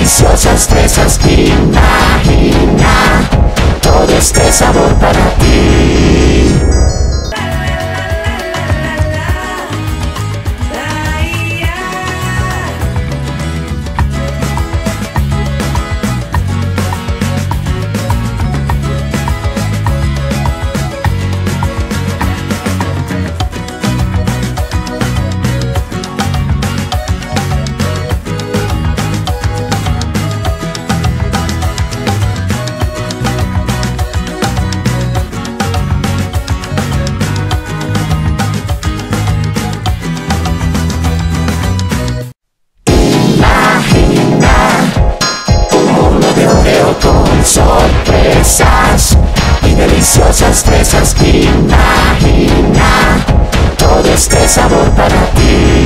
deliciosas fresas. Imagina todo este sabor para ti. Sorpresas y deliciosas fresas. Imagina todo este sabor para ti.